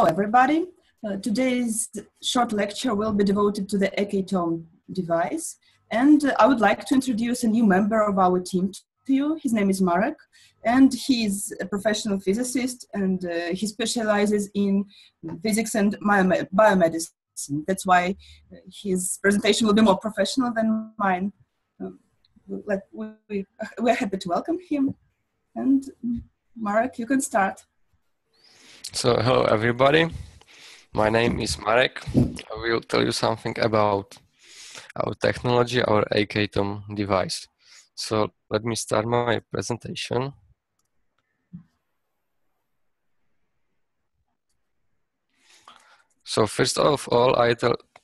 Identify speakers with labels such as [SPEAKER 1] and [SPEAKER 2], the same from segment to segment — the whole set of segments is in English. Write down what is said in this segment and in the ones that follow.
[SPEAKER 1] everybody. Today's short lecture will be devoted to the EKTOM device, and I would like to introduce a new member of our team to you. His name is Marek, and he's a professional physicist, and he specializes in physics and biomedicine. That's why his presentation will be more professional than mine. We're happy to welcome him, and Marek, you can start.
[SPEAKER 2] So, hello everybody, my name is Marek. I will tell you something about our technology, our EKTOM device. So, let me start my presentation. So, first of all, I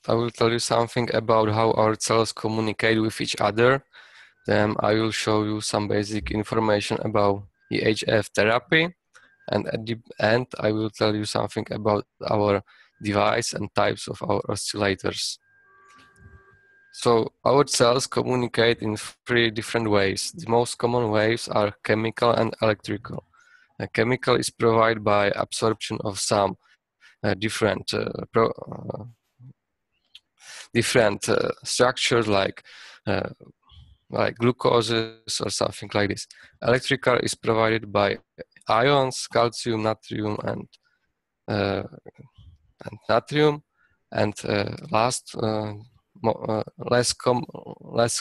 [SPEAKER 2] will tell you something about how our cells communicate with each other. Then I will show you some basic information about EHF therapy. And at the end, I will tell you something about our device and types of our oscillators. So our cells communicate in 3 different ways. The most common ways are chemical and electrical. Chemical is provided by absorption of some different structures like glucoses or something like this. Electrical is provided by ions, calcium, natrium, and natrium. And last, less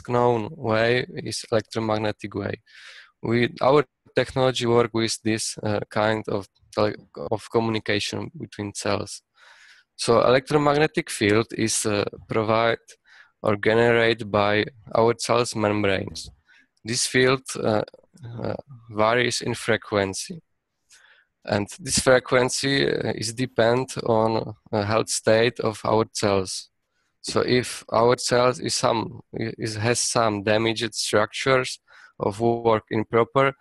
[SPEAKER 2] known way is electromagnetic way. Our technology work with this kind of communication between cells. So electromagnetic field is provided or generated by our cells membranes. This field varies in frequency, and this frequency is depend on health state of our cells. So if our cells has some damaged structures of work improper,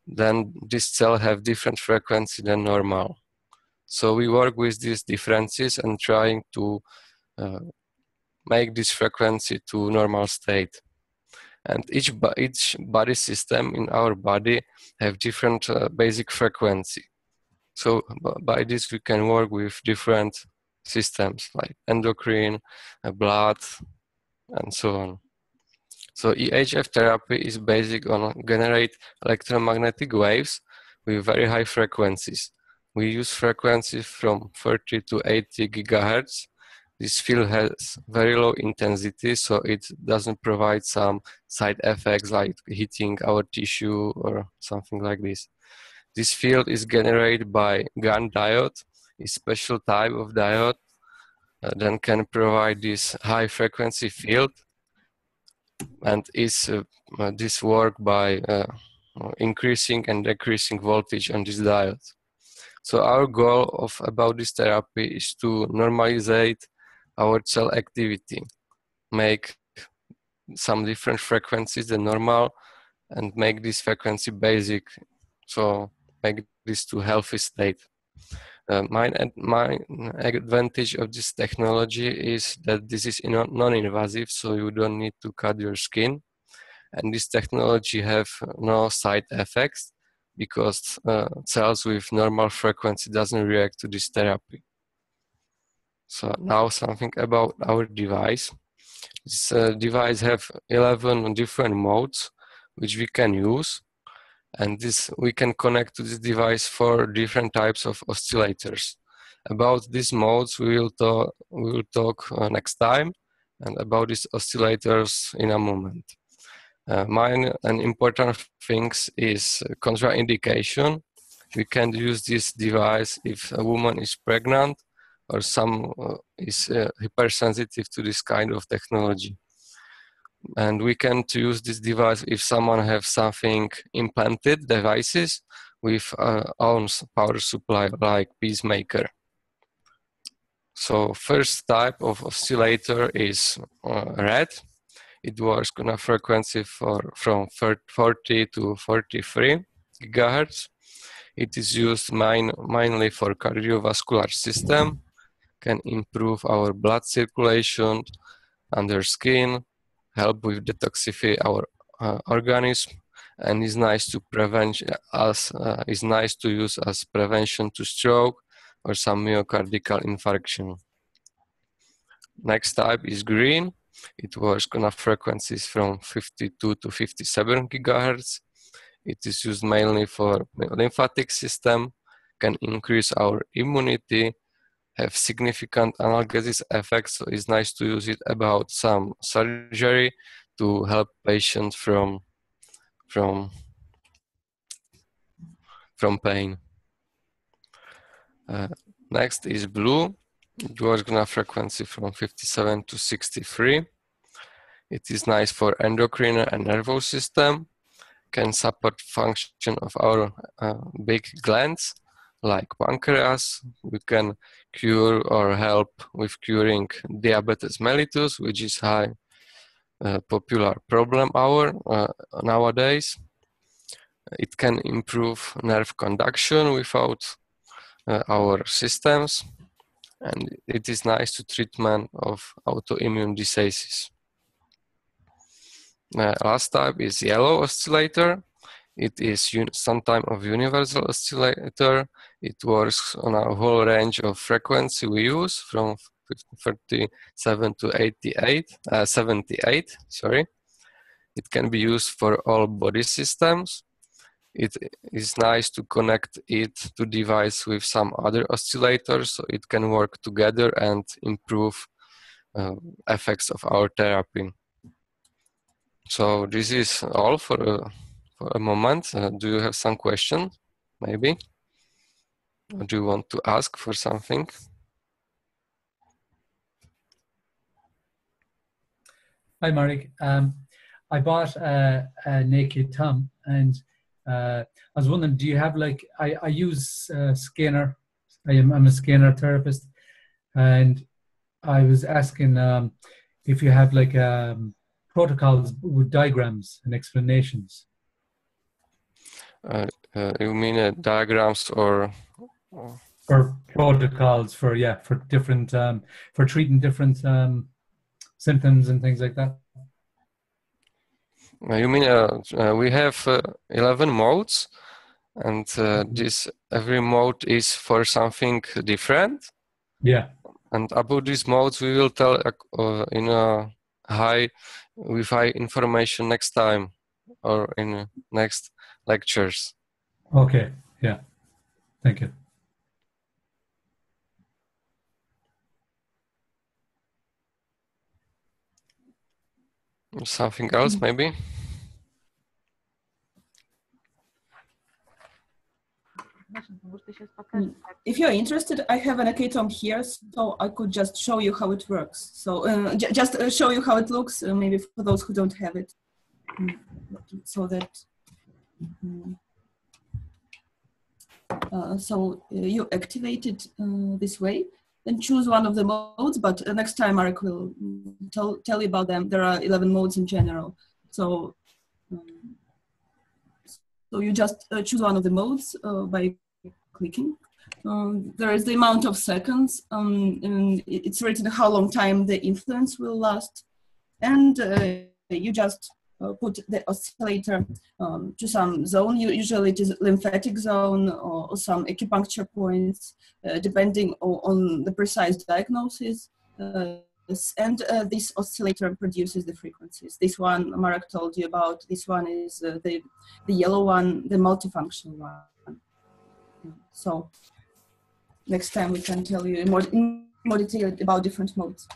[SPEAKER 2] then this cell have different frequency than normal. So we work with these differences and trying to make this frequency to normal state. And each body system in our body have different basic frequency. So by this we can work with different systems like endocrine, blood, and so on. So EHF therapy is based on generate electromagnetic waves with very high frequencies. We use frequencies from 30 to 80 gigahertz. This field has very low intensity, so it doesn't provide some side effects like hitting our tissue or something like this. This field is generated by GaN diode, a special type of diode that can provide this high frequency field, and this work by increasing and decreasing voltage on this diode. So our goal about this therapy is to normalize our cell activity, make some different frequencies than normal, and make this frequency basic, so make this to healthy state. My advantage of this technology is that this is non-invasive, so you don't need to cut your skin, and this technology have no side effects because cells with normal frequency doesn't react to this therapy. So now something about our device. This device have 11 different modes which we can use, and we can connect to this device 4 different types of oscillators. About these modes we will talk next time, and about these oscillators in a moment. Mine and important things is contraindication. We can use this device if a woman is pregnant or some is hypersensitive to this kind of technology. And we can use this device if someone has something implanted devices with own power supply like pacemaker. So first type of oscillator is red. It works on a frequency from 40 to 43 gigahertz. It is used mainly for cardiovascular system, can improve our blood circulation under skin, help with detoxify our organism, and is nice to use as prevention to stroke or some myocardial infarction. Next type is green. It works on frequencies from 52 to 57 gigahertz. It is used mainly for lymphatic system, can increase our immunity, have significant analgesic effects, so it's nice to use it about some surgery to help patients from pain. Next is blue. It works on a frequency from 57 to 63. It is nice for endocrine and nervous system, can support function of our big glands like pancreas. We can cure or help with curing diabetes mellitus, which is high popular problem nowadays. It can improve nerve conduction without our systems, and it is nice to treatment of autoimmune diseases. Last type is yellow oscillator. It is some type of universal oscillator. It works on a whole range of frequency we use from 37 to 78. Sorry. It can be used for all body systems. It is nice to connect it to device with some other oscillators, so it can work together and improve effects of our therapy. So this is all for a moment. Do you have some questions, maybe? Or do you want to ask for something?
[SPEAKER 3] Hi, Marek. I bought a Naked Tom, and I was wondering, do you have like, I use Scanner. I'm a Scanner therapist, and I was asking if you have like protocols with diagrams and explanations.
[SPEAKER 2] You mean diagrams or
[SPEAKER 3] protocols for different for treating different symptoms and things like that?
[SPEAKER 2] You mean we have 11 modes, and this every mode is for something different.
[SPEAKER 3] Yeah.
[SPEAKER 2] And about these modes, we will tell in a with high information next time or in next lectures.
[SPEAKER 3] Okay. Yeah. Thank you.
[SPEAKER 2] Something else, maybe?
[SPEAKER 1] If you're interested, I have an AKTOM here, so I could just show you how it works. So just show you how it looks, maybe for those who don't have it, so that. So you activate it this way, then choose one of the modes, but next time Marek will tell you about them. There are 11 modes in general. So, so you just choose one of the modes by clicking. There is the amount of seconds, and it's written how long time the influence will last, and you just put the oscillator to some zone. Usually it is lymphatic zone or some acupuncture points, depending on the precise diagnosis. And this oscillator produces the frequencies. This one Marek told you about. This one is the yellow one, the multifunction one. So next time we can tell you in more detail about different modes.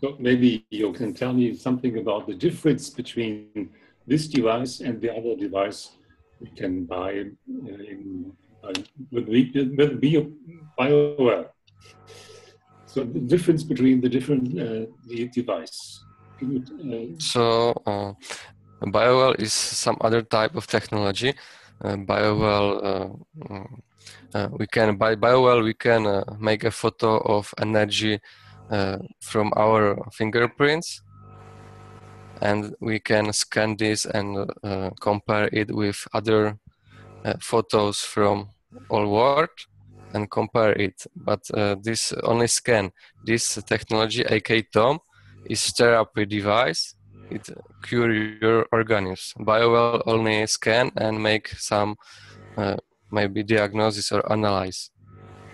[SPEAKER 4] So maybe you can tell me something about the difference between this device and the other device we can buy with BioWell. So the difference between the different device.
[SPEAKER 2] So BioWell is some other type of technology. BioWell, by BioWell we can make a photo of energy from our fingerprints, and we can scan this and compare it with other photos from all world and compare it. But this only scan. This technology, AKTOM, is therapy device. It cure your organisms. Bio will only scan and make some maybe diagnosis or analyze.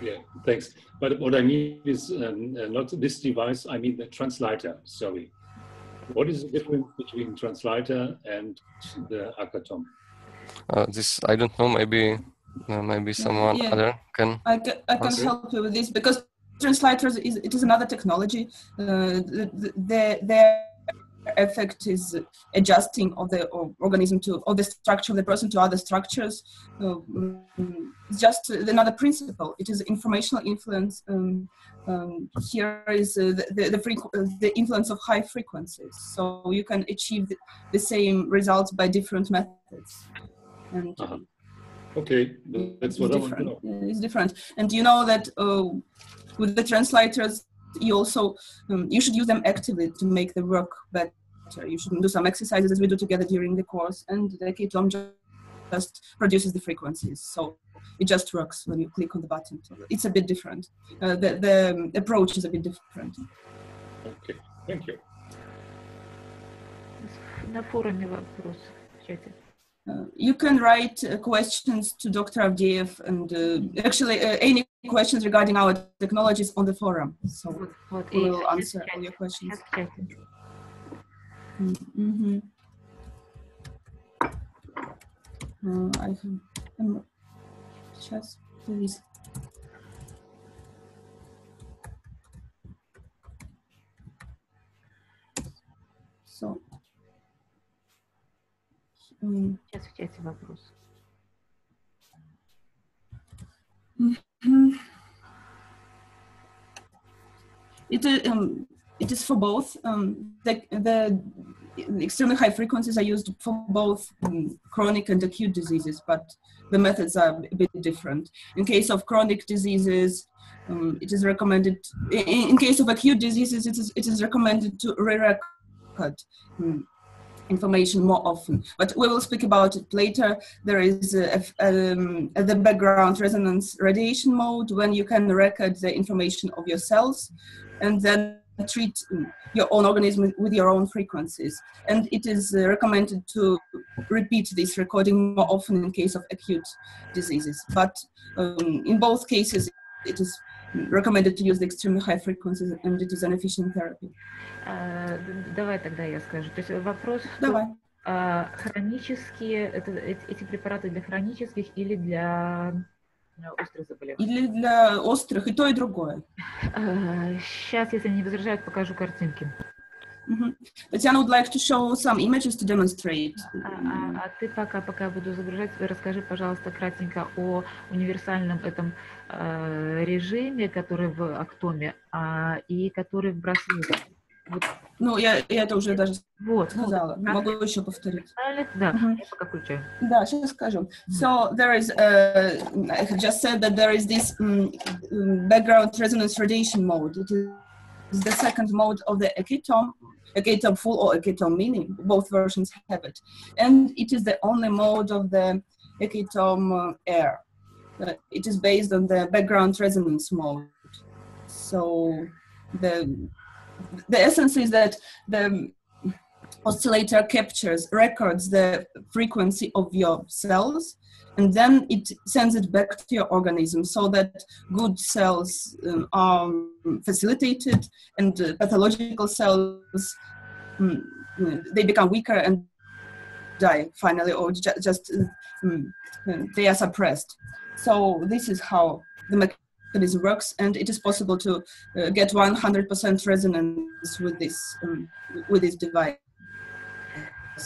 [SPEAKER 4] Yeah, thanks. But what I mean is not this device, I mean the translator, sorry. What is the difference between translator and the hackathon?
[SPEAKER 2] This, I don't know, maybe someone other can.
[SPEAKER 1] I can help you with this, because translators is another technology. Their effect is adjusting of the organism of the structure of the person to other structures. It's just another principle. It is informational influence. Here is the influence of high frequencies. So you can achieve the same results by different methods. And
[SPEAKER 4] okay, that's what I want to know.
[SPEAKER 1] It's different. And you know that with the translators, you also you should use them actively to make the work better. You should do some exercises as we do together during the course, and the AKTOM just produces the frequencies. So it just works when you click on the button. So it's a bit different. The approach is a bit different.
[SPEAKER 4] Okay, thank you.
[SPEAKER 5] На форуме вопрос в чате.
[SPEAKER 1] You can write questions to Dr. Avdeyev, and actually any questions regarding our technologies on the forum. So we will answer all your questions. Mm-hmm. I have just please. So.
[SPEAKER 5] Сейчас в чате вопрос.
[SPEAKER 1] It is for both. The extremely high frequencies are used for both chronic and acute diseases, but the methods are a bit different. In case of chronic diseases, it is recommended. In case of acute diseases, it is recommended to re-record information more often, but we will speak about it later. There is the background resonance radiation mode, when you can record the information of your cells and then treat your own organism with your own frequencies. And it is recommended to repeat this recording more often in case of acute diseases. But in both cases, it is recommended to use the extremely high frequencies, and it is an efficient therapy.
[SPEAKER 5] Давай тогда я скажу. То есть вопрос, хронические, эти препараты для хронических или для острых заболеваний?
[SPEAKER 1] Или для острых, и то, и другое.
[SPEAKER 5] Сейчас, если не возражают, покажу картинки.
[SPEAKER 1] Татьяна would like to show some images to demonstrate.
[SPEAKER 5] А ты пока буду загружать, расскажи, пожалуйста, кратенько о универсальном этом режиме, который в Актоме, и который в Браслете. Вот.
[SPEAKER 1] Ну, я это уже даже сказала. Могу еще повторить.
[SPEAKER 5] Да, я пока включаю.
[SPEAKER 1] Да, сейчас скажу. So there is, I have just said that there is this background resonance radiation mode. It is the second mode of the AKTOM full or AKTOM mini. Both versions have it. And it is the only mode of the AKTOM Air. It is based on the background resonance mode. So the essence is that the oscillator records the frequency of your cells, and then it sends it back to your organism so that good cells are facilitated, and pathological cells, they become weaker and die finally, or just they are suppressed. So this is how the mechanism works, and it is possible to get 100% resonance with this device.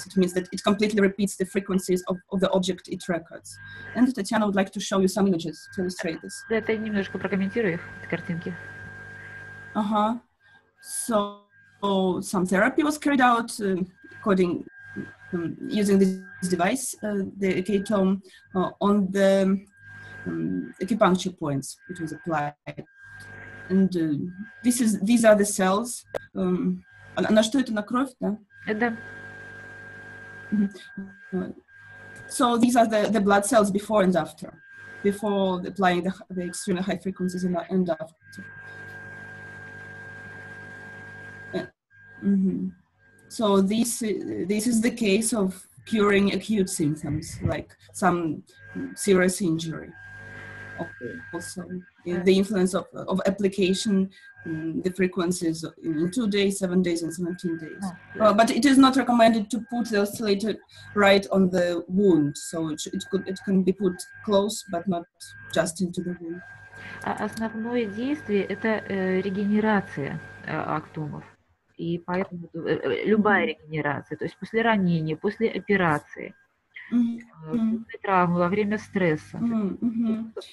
[SPEAKER 1] It means that it completely repeats the frequencies of the object it records. And Tatiana would like to show you some images to illustrate this.
[SPEAKER 5] Да, ты немножко прокомментируй их, эти картинки.
[SPEAKER 1] So some therapy was carried out using this device, the AKTOM, on the acupuncture points which was applied. And these are the cells. На что это, на кровь, да?
[SPEAKER 5] Да.
[SPEAKER 1] So these are the blood cells before and after applying the extremely high frequencies and after. Mhm. So this is the case of curing acute symptoms like some serious injury. Also, the influence of application, the frequencies in 2 days, 7 days, and 17 days. But it is not recommended to put the oscillator right on the wound, so it can be put close, but not just into the wound.
[SPEAKER 5] Основное действие – это регенерация актомов. И поэтому любая регенерация, то есть после ранения, после операции, после травмы, во время стресса,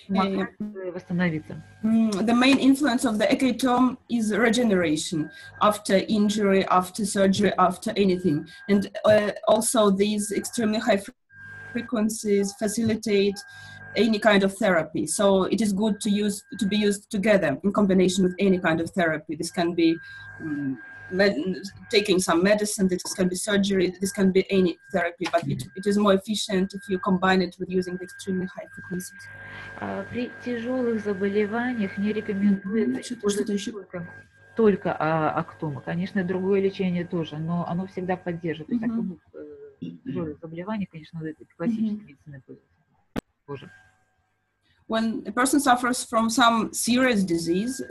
[SPEAKER 5] помогает восстановиться.
[SPEAKER 1] The main influence of the ecatome is regeneration after injury, after surgery, after anything. And also these extremely high frequencies facilitate any kind of therapy. So it is good to be used together in combination with any kind of therapy. This can be taking some medicine, this can be surgery, this can be any therapy, but it is more efficient if you combine it with using the extremely high frequencies.
[SPEAKER 5] При тяжелых заболеваниях не рекомендуется только актомы. Конечно, другое лечение тоже, но оно всегда поддерживает. То есть актомы тяжелых заболеваний, конечно, классической медицины тоже.
[SPEAKER 1] When a person suffers from some serious disease,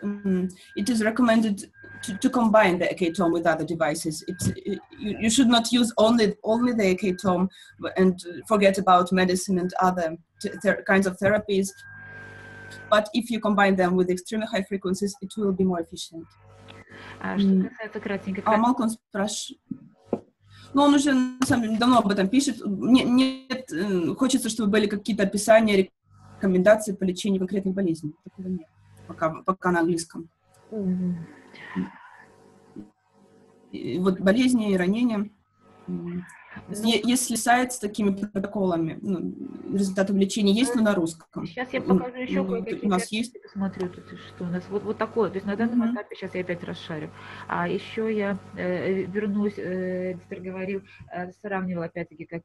[SPEAKER 1] it is recommended to combine the ecatome with other devices. You should not use only the ecatome and forget about medicine and other kinds of therapies. But if you combine them with extremely high frequencies, it will be more efficient.
[SPEAKER 5] Что касается кратенько...
[SPEAKER 1] Малкольм спрашивает. Но он уже, на самом деле, давно об этом пишет. Нет, хочется, чтобы были какие-то описания, рекомендации по лечению конкретных болезней. Такого нет. Пока на английском. И вот болезни и ранения. Если сайт с такими протоколами, результатов лечения есть, но на русском.
[SPEAKER 5] Сейчас я покажу еще кое-какие.
[SPEAKER 1] У нас есть.
[SPEAKER 5] Посмотрю, что у нас вот такое. То есть на данном этапе сейчас я опять расшарю. А еще я вернусь, Дитер говорил, сравнивал опять-таки как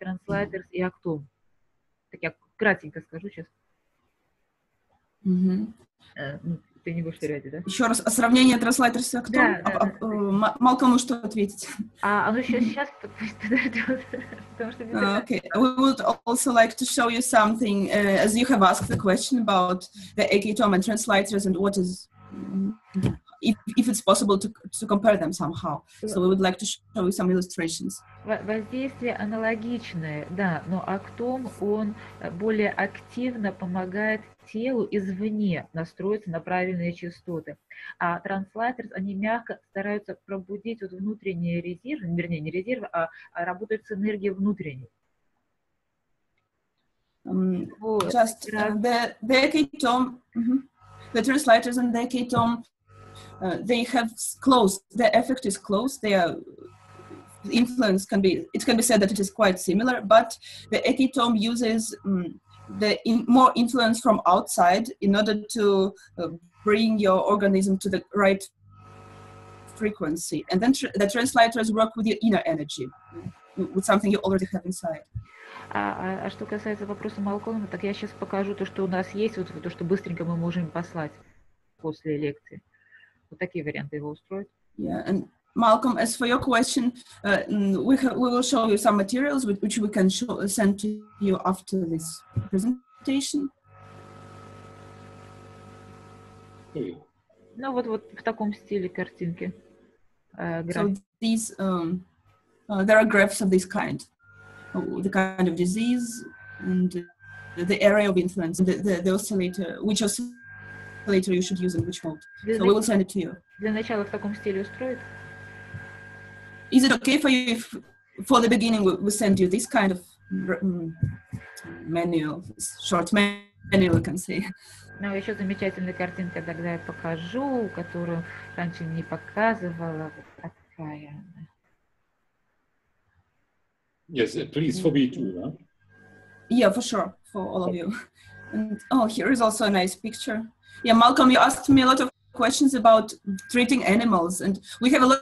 [SPEAKER 5] Translators и Actome. Так я кратенько скажу сейчас. Ты не будешь терять, да?
[SPEAKER 1] Еще раз, сравнение Translators и Actome.
[SPEAKER 5] Да.
[SPEAKER 1] Малкольму что ответить?
[SPEAKER 5] Ну сейчас подождет.
[SPEAKER 1] Okay, we would also like to show you something, as you have asked the question about the ecatome and translators and what is, if it's possible to compare them somehow. So we would like to show you some illustrations.
[SPEAKER 5] Воздействие аналогичное, да, но актом, он более активно помогает телу извне настроиться на правильные частоты. А транслайтеры, они мягко стараются пробудить вот внутренние резервы, вернее, не резервы, а работают с энергией внутренней.
[SPEAKER 1] Just the ecatome, the translators and the ecatome, they have close, the effect is close, their influence can be said that it is quite similar, but the ecatome uses more influence from outside in order to bring your organism to the right frequency. And then the translators work with your inner energy, with something you already have inside.
[SPEAKER 5] А что касается вопроса Малкольма, так я сейчас покажу то, что у нас есть, вот то, что быстренько мы можем послать после лекции. Вот такие варианты его устроят.
[SPEAKER 1] Yeah, and Malcolm, as for your question, we will show you some materials which we can send to you after this presentation.
[SPEAKER 5] Ну вот в таком стиле картинки.
[SPEAKER 1] So these, there are graphs of this kind, the kind of disease and the area of influence, the oscillator, which oscillator you should use in which mode. So we will send it to you.
[SPEAKER 5] Для начала в таком стиле устроит?
[SPEAKER 1] Is it okay for you if, for the beginning, we send you this kind of manual, short manual, we can say?
[SPEAKER 5] Ну, еще замечательная картинка тогда я покажу, которую раньше не показывала. Вот такая.
[SPEAKER 4] Yes, please, for me too. Huh?
[SPEAKER 1] Yeah, for sure, for all of you. And here is also a nice picture. Yeah, Malcolm, you asked me a lot of questions about treating animals, and we have a lot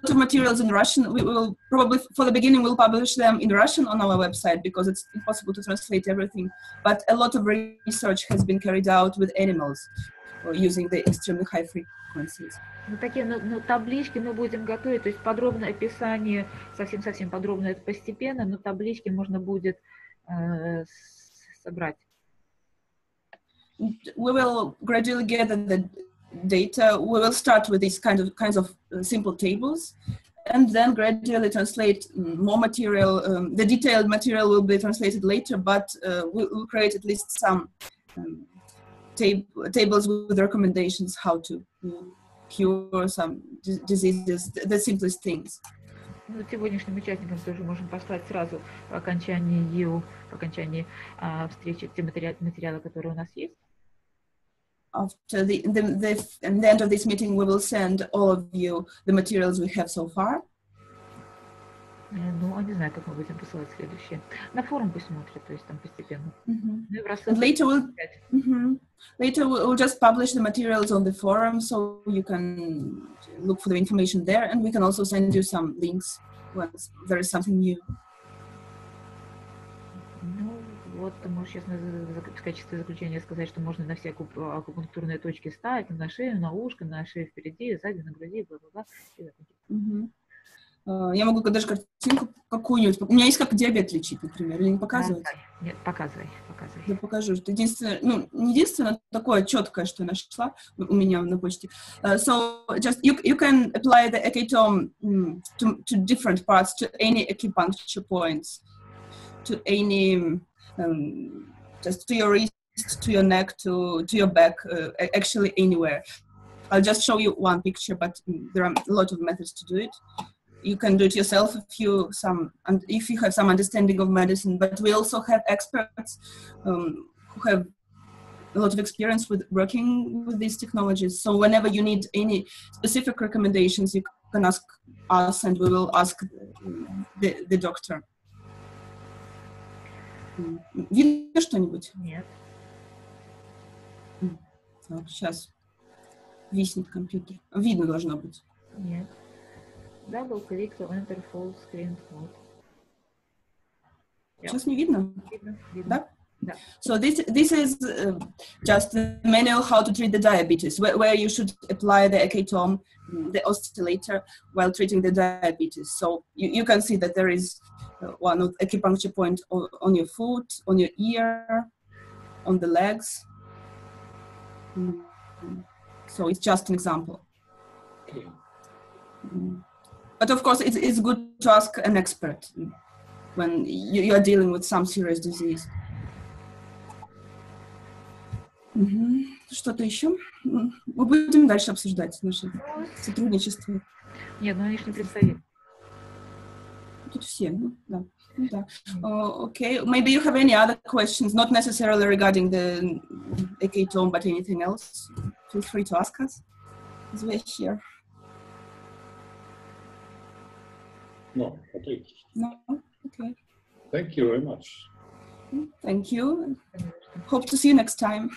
[SPEAKER 1] of materials in Russian. We will probably, for the beginning, we'll publish them in Russian on our website because it's impossible to translate everything. But a lot of research has been carried out with animals. using the extremely high frequencies.
[SPEAKER 5] Ну, такие таблички мы будем готовить, то есть подробное описание, совсем подробное постепенно, но таблички можно будет собрать.
[SPEAKER 1] We will gradually gather the data. We will start with these kinds of simple tables, and then gradually translate more material. The detailed material will be translated later, but we'll create at least some tables with recommendations how to cure some diseases, the simplest things.
[SPEAKER 5] Ну, сегодняшним участникам тоже можем послать сразу по окончании встречи те материалы, которые у нас есть.
[SPEAKER 1] After the end of this meeting, we will send all of you the materials we have so far.
[SPEAKER 5] Ну, не знаю, как мы будем посылать следующее. На форум пусть смотрят, то есть там постепенно.
[SPEAKER 1] And later we'll just publish the materials on the forum, so you can look for the information there, and we can also send you some links once there is something new.
[SPEAKER 5] Ну, вот ты можешь сейчас в качестве заключения сказать, что можно на все акупунктурные точки ставить, на шею, на ушко, на шею впереди, сзади, на груди, бла-бла-бла.
[SPEAKER 1] Я могу даже картинку какую-нибудь. У меня есть как диабет лечить, например, или не показывать?
[SPEAKER 5] Нет, показывай.
[SPEAKER 1] Я покажу. Это единственное, не единственное, такое четкое, что я нашла у меня на почте. So just you can apply the Eketome to different parts, to any acupuncture points, to any just to your wrist, to your neck, to your back, actually anywhere. I'll just show you one picture, but there are a lot of methods to do it. You can do it yourself if you have some understanding of medicine, but we also have experts who have a lot of experience with working with these technologies. So whenever you need any specific recommendations, you can ask us and we will ask the doctor. Видно что-нибудь?
[SPEAKER 5] Нет.
[SPEAKER 1] Так, сейчас виснет компьютер. Видно должно быть.
[SPEAKER 5] Нет. Double click to enter full screen mode.
[SPEAKER 1] Сейчас не видно?
[SPEAKER 5] Видно.
[SPEAKER 1] Да?
[SPEAKER 5] Да.
[SPEAKER 1] So this is just the manual how to treat the diabetes, where you should apply the Eketome, the oscillator, while treating the diabetes. So you can see that there is one acupuncture point on your foot, on your ear, on the legs. So it's just an example.
[SPEAKER 4] Okay.
[SPEAKER 1] But of course, it's good to ask an expert when you are dealing with some serious disease. Что-то еще? Мы будем дальше обсуждать наше сотрудничество.
[SPEAKER 5] Нет, ну они же не представители.
[SPEAKER 1] Тут все, да. Okay, maybe you have any other questions, not necessarily regarding the Eketome, but anything else. Feel free to ask us, as we're here.
[SPEAKER 4] No, okay.
[SPEAKER 1] No? Okay.
[SPEAKER 4] Thank you very much.
[SPEAKER 1] Thank you. Hope to see you next time.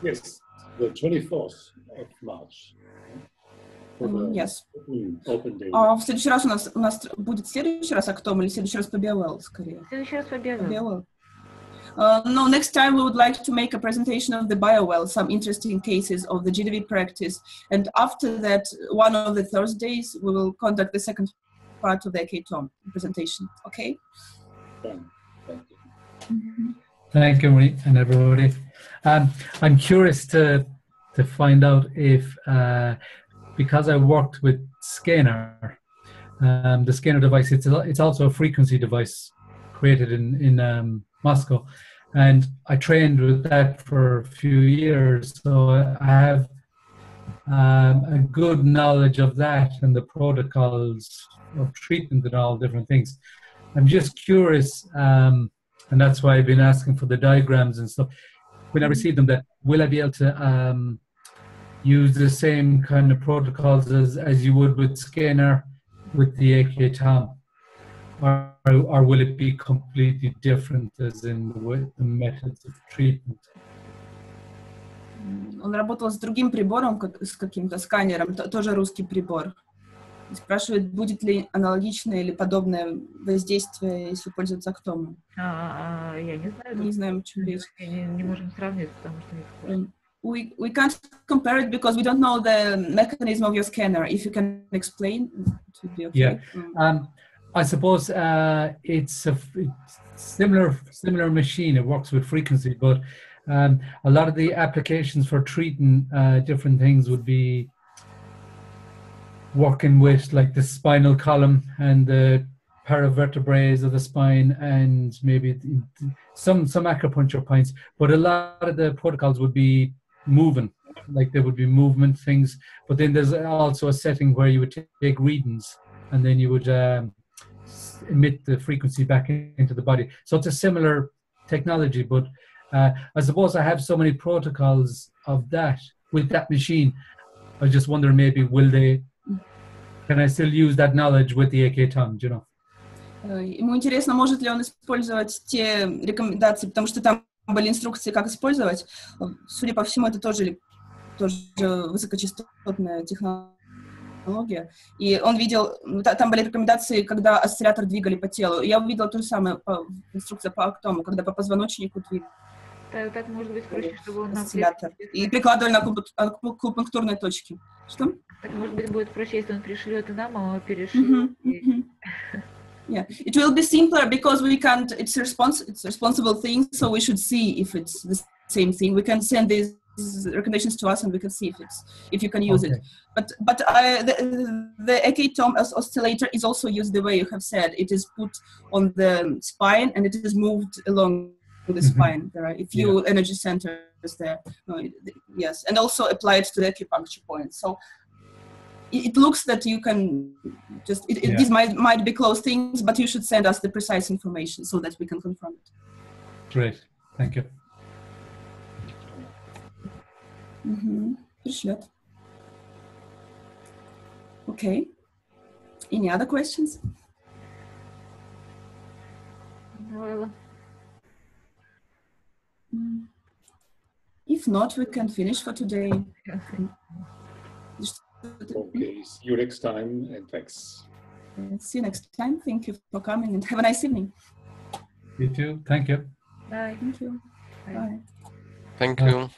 [SPEAKER 4] Yes, the 24th of March.
[SPEAKER 1] Yes.
[SPEAKER 4] Open day.
[SPEAKER 1] В следующий раз у нас будет следующий раз Актом или следующий раз по BioWell, скорее?
[SPEAKER 5] Следующий раз по BioWell.
[SPEAKER 1] No, next time we would like to make a presentation of the BioWell, some interesting cases of the GDV practice. And after that, one of the Thursdays, we will conduct the second part of the Eketome presentation. Okay?
[SPEAKER 4] Thank you.
[SPEAKER 3] Thank you, Marie, and everybody. I'm curious to find out if, because I worked with Scanner, the Scanner device, it's also a frequency device created in Moscow, and I trained with that for a few years, so I have a good knowledge of that and the protocols of treatment and all different things. I'm just curious, and that's why I've been asking for the diagrams and stuff. When I receive them, that will I be able to use the same kind of protocols as you would with Scanner with the Eketome, or will it be completely different as in the methods of treatment?
[SPEAKER 1] Он работал с другим прибором, с каким-то сканером, тоже русский прибор. И спрашивает, будет ли аналогичное или подобное воздействие, если пользоваться Актомом.
[SPEAKER 5] Я не знаю.
[SPEAKER 1] Не знаем, о чем речь.
[SPEAKER 5] Не можем сравнить, потому что...
[SPEAKER 1] we can't compare it because we don't know the mechanism of your scanner. If you can explain, it would be okay.
[SPEAKER 3] Yeah. I suppose it's a similar machine. It works with frequency, but a lot of the applications for treating different things would be working with like the spinal column and the paravertebrae of the spine, and maybe some acupuncture points. But a lot of the protocols would be moving, like there would be movement things. But then there's also a setting where you would take readings, and then you would emit the frequency back into the body. So it's a similar technology, but I suppose I have so many protocols of that with that machine. I just wonder maybe can I still use that knowledge with the AK Tom, you know?
[SPEAKER 1] Ему интересно, может ли он использовать те рекомендации, потому что там были инструкции, как использовать. Судя по всему, это тоже высокочастотная технология. И он видел, там были рекомендации, когда осциллятор двигали по телу. Я увидела то же самое инструкция по Актому, когда по позвоночнику двигали.
[SPEAKER 5] Так может быть проще, чтобы он
[SPEAKER 1] осциллятор. И прикладывали на акупунктурные точки. Что?
[SPEAKER 5] Так может быть будет проще, если он пришлет и нам, а мы перешлем.
[SPEAKER 1] Yeah, it will be simpler because we can't. It's responsible thing, so we should see if it's the same thing. We can send these recommendations to us, and we can see if you can use it. But the AK Tom oscillator is also used the way you have said. It is put on the spine, and it is moved along the spine. There are a few energy centers there. Yes, and also applied to the acupuncture point. So. It looks that you can just, these might be close things, but you should send us the precise information so that we can confirm it.
[SPEAKER 3] Great, thank you.
[SPEAKER 1] Пришлет. Okay. Any other questions?
[SPEAKER 5] Well.
[SPEAKER 1] If not, we can finish for today.
[SPEAKER 4] Okay, see you next time, and thanks.
[SPEAKER 1] See you next time. Thank you for coming, and have a nice evening.
[SPEAKER 3] You too. Thank you.
[SPEAKER 5] Bye.
[SPEAKER 1] Thank you. Bye.
[SPEAKER 2] Thank you.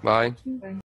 [SPEAKER 2] Bye.
[SPEAKER 5] Bye.